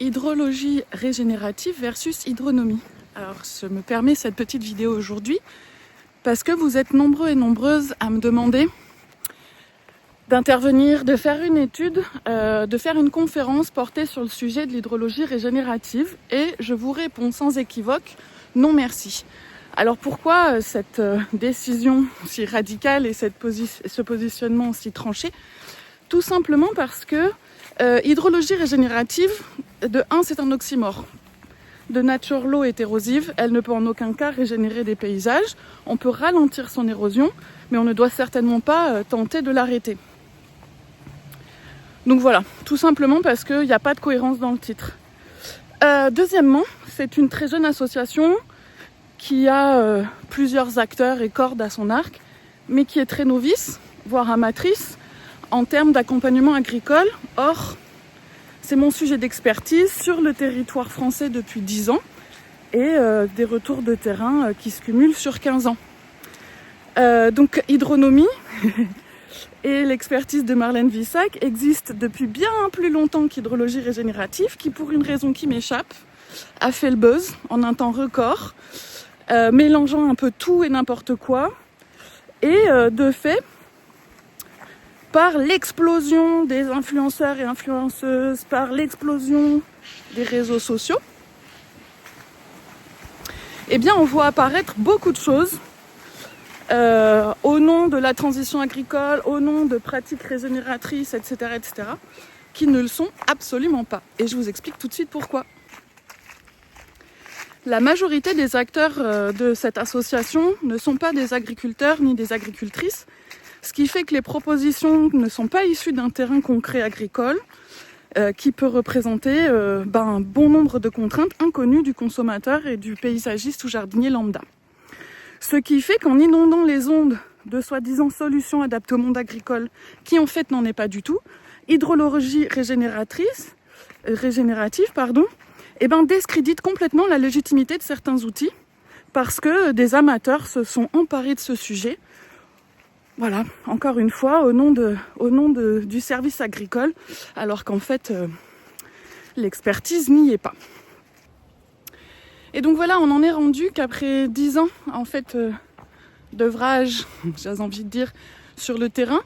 hydrologie régénérative versus hydronomie. Alors je me permets cette petite vidéo aujourd'hui parce que vous êtes nombreux et nombreuses à me demander d'intervenir, de faire une étude, de faire une conférence portée sur le sujet de l'hydrologie régénérative, et je vous réponds sans équivoque, non merci. Alors pourquoi cette décision si radicale et ce positionnement aussi tranché? Tout simplement parce que hydrologie régénérative, de 1, c'est un oxymore. De nature, l'eau est érosive, elle ne peut en aucun cas régénérer des paysages. On peut ralentir son érosion, mais on ne doit certainement pas tenter de l'arrêter. Donc voilà, tout simplement parce qu'il n'y a pas de cohérence dans le titre. Deuxièmement, c'est une très jeune association qui a plusieurs acteurs et cordes à son arc, mais qui est très novice, voire amatrice, en termes d'accompagnement agricole. Or, c'est mon sujet d'expertise sur le territoire français depuis 10 ans et des retours de terrain qui se cumulent sur 15 ans. Donc hydronomie et l'expertise de Marlène Vissac existent depuis bien plus longtemps qu'hydrologie régénérative, qui pour une raison qui m'échappe a fait le buzz en un temps record, mélangeant un peu tout et n'importe quoi, et de fait, par l'explosion des influenceurs et influenceuses, par l'explosion des réseaux sociaux, eh bien on voit apparaître beaucoup de choses au nom de la transition agricole, au nom de pratiques régénératrices, etc., qui ne le sont absolument pas. Et je vous explique tout de suite pourquoi. La majorité des acteurs de cette association ne sont pas des agriculteurs ni des agricultrices, ce qui fait que les propositions ne sont pas issues d'un terrain concret agricole qui peut représenter un bon nombre de contraintes inconnues du consommateur et du paysagiste ou jardinier lambda. Ce qui fait qu'en inondant les ondes de soi-disant solutions adaptées au monde agricole, qui en fait n'en est pas du tout, hydrologie régénérative, discrédite complètement la légitimité de certains outils parce que des amateurs se sont emparés de ce sujet. Voilà, encore une fois, au nom du service agricole, alors qu'en fait, l'expertise n'y est pas. Et donc voilà, on en est rendu qu'après 10 ans, en fait, d'œuvrage, j'ai envie de dire, sur le terrain,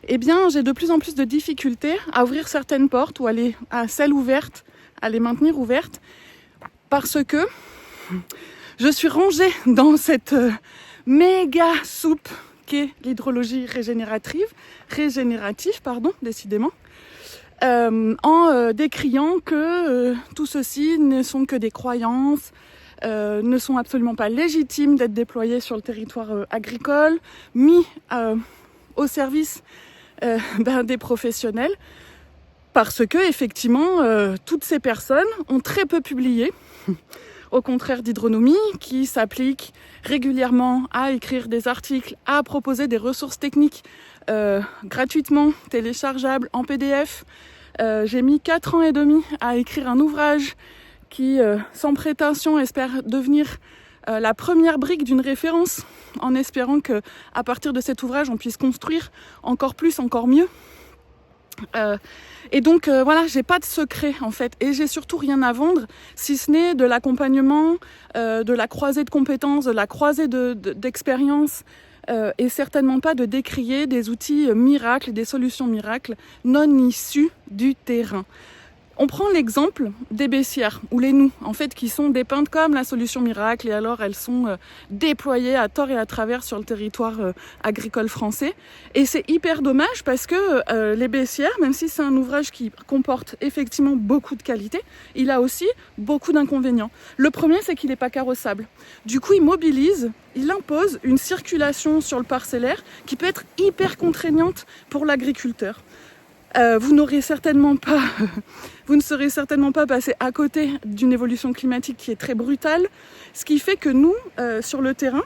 eh bien, j'ai de plus en plus de difficultés à ouvrir certaines portes ou à celles ouvertes, à les maintenir ouvertes, parce que je suis rangée dans cette méga soupe qu'est l'hydrologie régénérative, décidément, en décriant que tout ceci ne sont que des croyances, ne sont absolument pas légitimes d'être déployés sur le territoire agricole, mis au service des professionnels, parce que effectivement toutes ces personnes ont très peu publié, au contraire d'hydronomie, qui s'applique régulièrement à écrire des articles, à proposer des ressources techniques gratuitement téléchargeables en PDF. J'ai mis 4 ans et demi à écrire un ouvrage qui, sans prétention, espère devenir la première brique d'une référence, en espérant que, à partir de cet ouvrage, on puisse construire encore plus, encore mieux. Et donc voilà, j'ai pas de secret en fait, et j'ai surtout rien à vendre, si ce n'est de l'accompagnement, de la croisée de compétences, de la croisée d'expériences, et certainement pas de décrier des outils miracles, des solutions miracles non issues du terrain. On prend l'exemple des baissières ou les noues, en fait, qui sont dépeintes comme la solution miracle, et alors elles sont déployées à tort et à travers sur le territoire agricole français. Et c'est hyper dommage parce que les baissières, même si c'est un ouvrage qui comporte effectivement beaucoup de qualités, il a aussi beaucoup d'inconvénients. Le premier, c'est qu'il n'est pas carrossable. Du coup, il impose une circulation sur le parcellaire qui peut être hyper contraignante pour l'agriculteur. Vous ne serez certainement pas passé à côté d'une évolution climatique qui est très brutale, ce qui fait que nous, sur le terrain,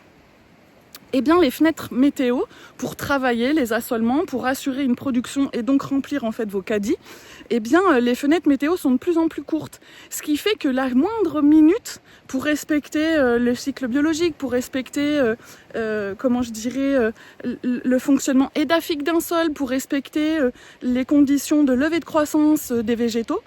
eh bien, les fenêtres météo pour travailler les assolements, pour assurer une production et donc remplir en fait vos caddies, eh bien, les fenêtres météo sont de plus en plus courtes. Ce qui fait que la moindre minute pour respecter le cycle biologique, pour respecter, le fonctionnement édaphique d'un sol, pour respecter les conditions de levée de croissance des végétaux,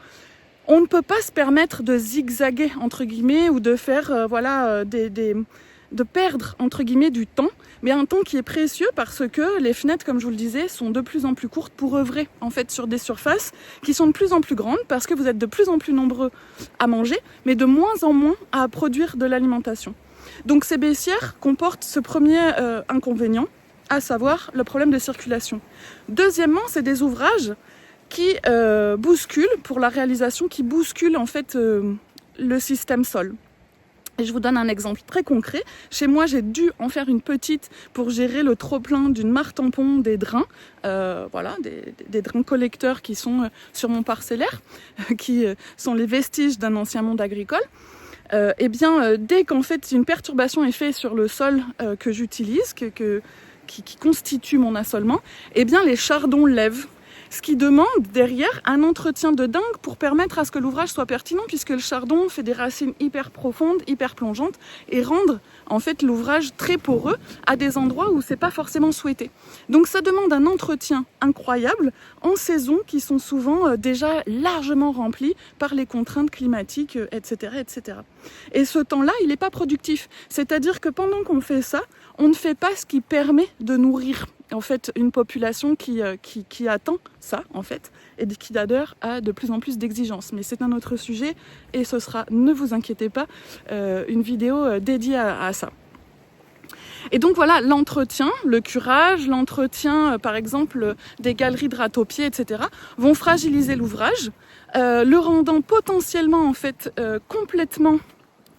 On ne peut pas se permettre de zigzaguer, entre guillemets, ou de faire, de perdre, entre guillemets, du temps, mais un temps qui est précieux parce que les fenêtres, comme je vous le disais, sont de plus en plus courtes pour œuvrer, en fait, sur des surfaces qui sont de plus en plus grandes parce que vous êtes de plus en plus nombreux à manger, mais de moins en moins à produire de l'alimentation. Donc ces baissières comportent ce premier inconvénient, à savoir le problème de circulation. Deuxièmement, c'est des ouvrages qui bousculent, pour la réalisation, qui bousculent en fait le système sol. Et je vous donne un exemple très concret. Chez moi, j'ai dû en faire une petite pour gérer le trop-plein d'une mare tampon des drains, des drains collecteurs qui sont sur mon parcellaire, qui sont les vestiges d'un ancien monde agricole. Dès qu'en fait une perturbation est faite sur le sol que j'utilise, qui constitue mon assolement, les chardons lèvent. Ce qui demande derrière un entretien de dingue pour permettre à ce que l'ouvrage soit pertinent, puisque le chardon fait des racines hyper profondes, hyper plongeantes, et rendre en fait l'ouvrage très poreux à des endroits où c'est pas forcément souhaité. Donc ça demande un entretien incroyable en saison qui sont souvent déjà largement remplis par les contraintes climatiques, etc., etc. Et ce temps-là, il n'est pas productif. C'est-à-dire que pendant qu'on fait ça, on ne fait pas ce qui permet de nourrir en fait une population qui attend ça en fait et qui d'ailleurs a de plus en plus d'exigences. Mais c'est un autre sujet et ce sera, ne vous inquiétez pas, une vidéo dédiée à ça. Et donc voilà, l'entretien, le curage, l'entretien par exemple des galeries de râteau-pied, etc. vont fragiliser l'ouvrage, le rendant potentiellement en fait complètement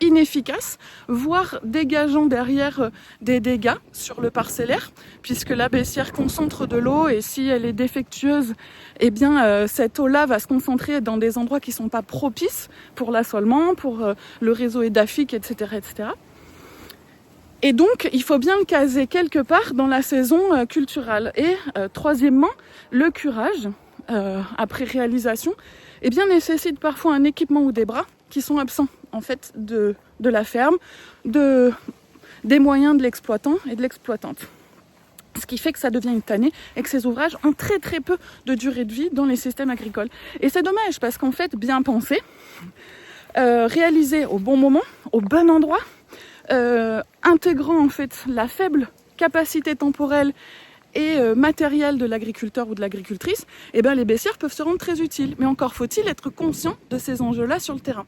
inefficace, voire dégageant derrière des dégâts sur le parcellaire, puisque la baissière concentre de l'eau et si elle est défectueuse, cette eau-là va se concentrer dans des endroits qui ne sont pas propices pour l'assolement, pour le réseau édaphique, etc., etc. Et donc, il faut bien le caser quelque part dans la saison culturale. Et troisièmement, le curage, après réalisation, nécessite parfois un équipement ou des bras qui sont absents en fait de la ferme, des moyens de l'exploitant et de l'exploitante. Ce qui fait que ça devient une tannée et que ces ouvrages ont très très peu de durée de vie dans les systèmes agricoles. Et c'est dommage parce qu'en fait, bien pensé, réalisé au bon moment, au bon endroit, intégrant en fait la faible capacité temporelle et matériel de l'agriculteur ou de l'agricultrice, les baissières peuvent se rendre très utiles. Mais encore faut-il être conscient de ces enjeux-là sur le terrain.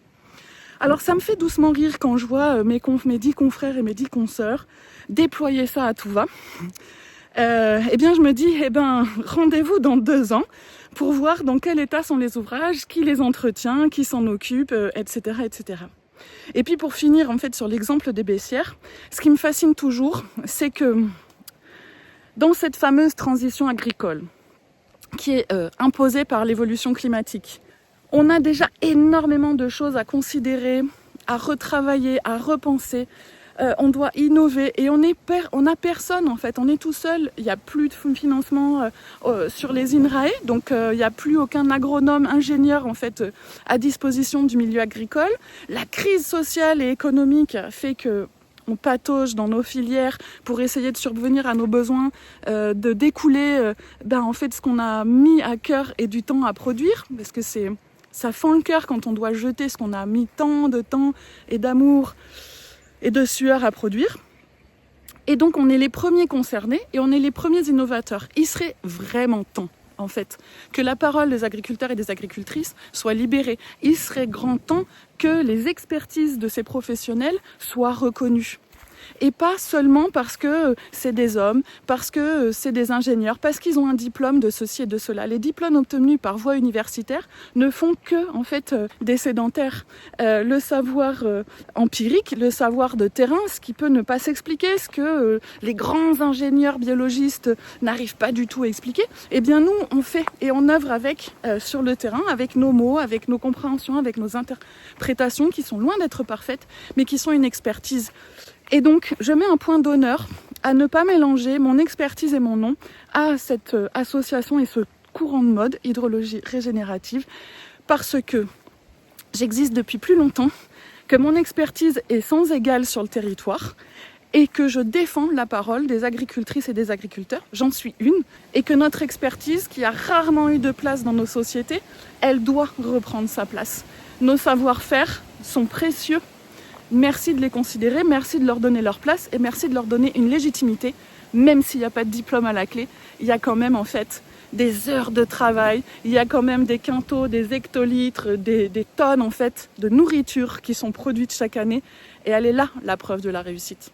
Alors ça me fait doucement rire quand je vois mes 10 confrères et mes 10 consoeurs déployer ça à tout va. Je me dis, rendez-vous dans 2 ans pour voir dans quel état sont les ouvrages, qui les entretient, qui s'en occupe, etc., etc. Et puis pour finir en fait sur l'exemple des baissières, ce qui me fascine toujours, c'est que dans cette fameuse transition agricole qui est imposée par l'évolution climatique, on a déjà énormément de choses à considérer, à retravailler, à repenser. On doit innover et on a personne en fait, on est tout seul. Il n'y a plus de financement sur les INRAE, donc il n'y a plus aucun agronome, ingénieur en fait à disposition du milieu agricole. La crise sociale et économique fait que on patauge dans nos filières pour essayer de subvenir à nos besoins, de découler en fait ce qu'on a mis à cœur et du temps à produire, parce que ça fend le cœur quand on doit jeter ce qu'on a mis tant de temps et d'amour et de sueur à produire. Et donc on est les premiers concernés et on est les premiers innovateurs. Il serait vraiment temps, en fait, que la parole des agriculteurs et des agricultrices soit libérée. Il serait grand temps que les expertises de ces professionnels soient reconnues. Et pas seulement parce que c'est des hommes, parce que c'est des ingénieurs, parce qu'ils ont un diplôme de ceci et de cela. Les diplômes obtenus par voie universitaire ne font que en fait des sédentaires. Le savoir empirique, le savoir de terrain, ce qui peut ne pas s'expliquer, ce que les grands ingénieurs biologistes n'arrivent pas du tout à expliquer, nous on fait et on œuvre avec sur le terrain, avec nos mots, avec nos compréhensions, avec nos interprétations qui sont loin d'être parfaites, mais qui sont une expertise. Et donc, je mets un point d'honneur à ne pas mélanger mon expertise et mon nom à cette association et ce courant de mode, hydrologie régénérative, parce que j'existe depuis plus longtemps, que mon expertise est sans égale sur le territoire et que je défends la parole des agricultrices et des agriculteurs, j'en suis une, et que notre expertise, qui a rarement eu de place dans nos sociétés, elle doit reprendre sa place. Nos savoir-faire sont précieux. Merci de les considérer, merci de leur donner leur place et merci de leur donner une légitimité, même s'il n'y a pas de diplôme à la clé, il y a quand même en fait des heures de travail, il y a quand même des quintaux, des hectolitres, des tonnes en fait de nourriture qui sont produites chaque année et elle est là la preuve de la réussite.